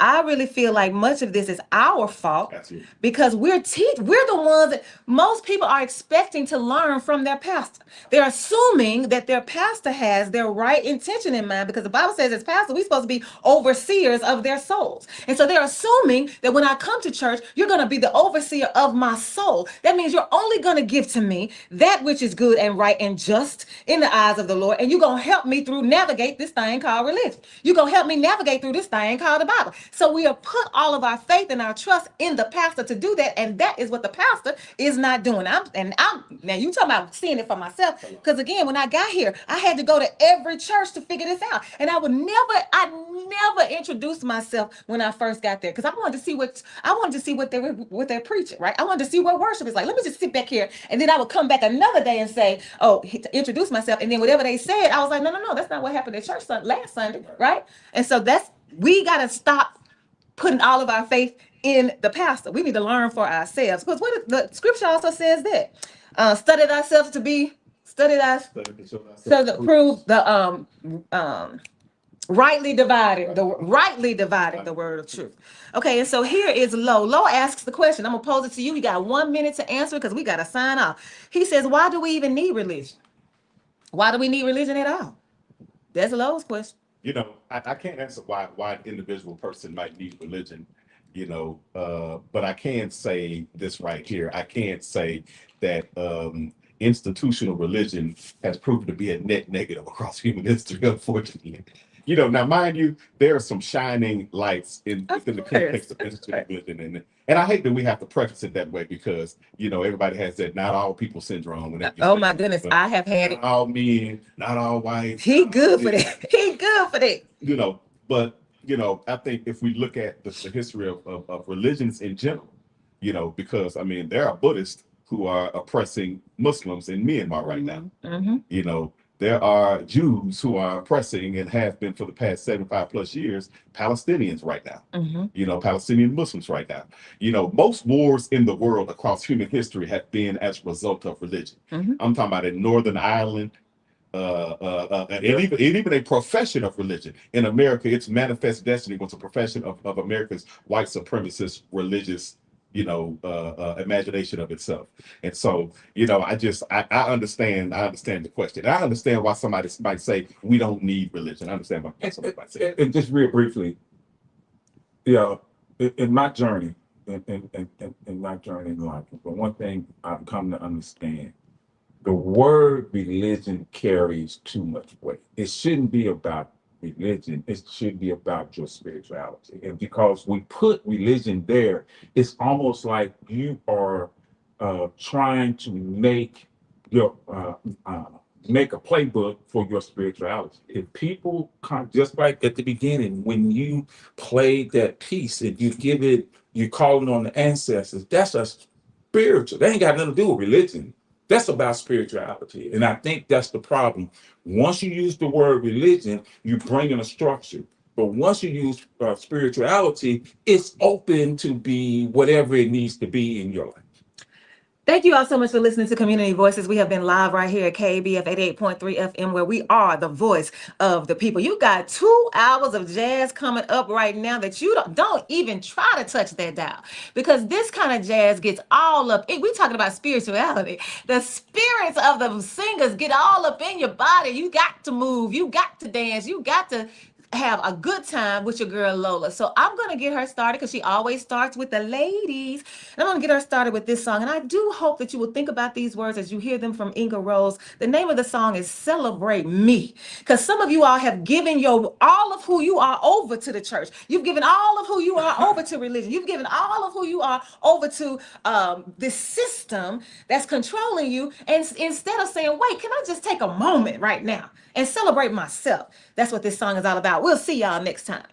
I really feel like much of this is our fault because we're the ones that most people are expecting to learn from their pastor. They're assuming that their pastor has their right intention in mind, because the Bible says as pastors, we're supposed to be overseers of their souls. And so they're assuming that when I come to church, you're going to be the overseer of my soul. That means you're only going to give to me that which is good and right and just in the eyes of the Lord. And you're going to help me navigate this thing called religion. You're going to help me navigate through this thing called the Bible. So we have put all of our faith and our trust in the pastor to do that, and that is what the pastor is not doing. Now you talking about seeing it for myself, because again, when I got here, I had to go to every church to figure this out, and I never introduced myself when I first got there, because I wanted to see what they're preaching, right? I wanted to see what worship is like. Let me just sit back here, and then I would come back another day and say, to introduce myself, and then whatever they said, I was like, no, that's not what happened at church last Sunday, right? And so we got to stop putting all of our faith in the pastor. We need to learn for ourselves, because what the scripture also says that study thyself to be study thyself so to prove the rightly dividing the word of truth. Okay, and so here is Lo asks the question. I'm gonna pose it to you. You got 1 minute to answer because we got to sign off. He says, why do we even need religion? Why do we need religion at all? That's Lo's question. You know, I can't answer why an individual person might need religion, but I can say this right here. I can't say that institutional religion has proven to be a net negative across human history, unfortunately. Now mind you, there are some shining lights within the context of institutional religion, and I hate that we have to preface it that way because everybody has that not all people syndrome. Oh my goodness, I have had it. Not all men, not all white. He good for that. He good for that. But I think if we look at the history of religions in general, because I mean there are Buddhists who are oppressing Muslims in Myanmar right now. There are Jews who are oppressing and have been for the past 75 plus years Palestinians right now. Palestinian Muslims right now. Most wars in the world across human history have been as a result of religion. I'm talking about in Northern Ireland. And even a profession of religion in America, its manifest destiny was a profession of America's white supremacist religious, imagination of itself. And so, I understand the question. I understand why somebody might say we don't need religion. I understand why somebody might say. And just real briefly, in my journey, in my journey in life, but one thing I've come to understand. The word religion carries too much weight. It shouldn't be about religion. It should be about your spirituality. And because we put religion there, it's almost like you are trying to make make a playbook for your spirituality. If people come, just like at the beginning, when you played that piece and you calling on the ancestors, that's a spiritual. They ain't got nothing to do with religion. That's about spirituality. And I think that's the problem. Once you use the word religion, you bring in a structure. But once you use spirituality, it's open to be whatever it needs to be in your life. Thank you all so much for listening to Community Voices. We have been live right here at KABF 88.3 FM, where we are the voice of the people. You got 2 hours of jazz coming up right now that you don't even try to touch that dial, because this kind of jazz gets all up. We talking about spirituality. The spirits of the singers get all up in your body. You got to move. You got to dance. You got to have a good time with your girl Lola. So I'm going to get her started because she always starts with the ladies. And I'm going to get her started with this song. And I do hope that you will think about these words as you hear them from Inga Rose. The name of the song is Celebrate Me. Because some of you all have given all of who you are over to the church. You've given all of who you are over to religion. You've given all of who you are over to this system that's controlling you. And instead of saying, wait, can I just take a moment right now and celebrate myself? That's what this song is all about. We'll see y'all next time.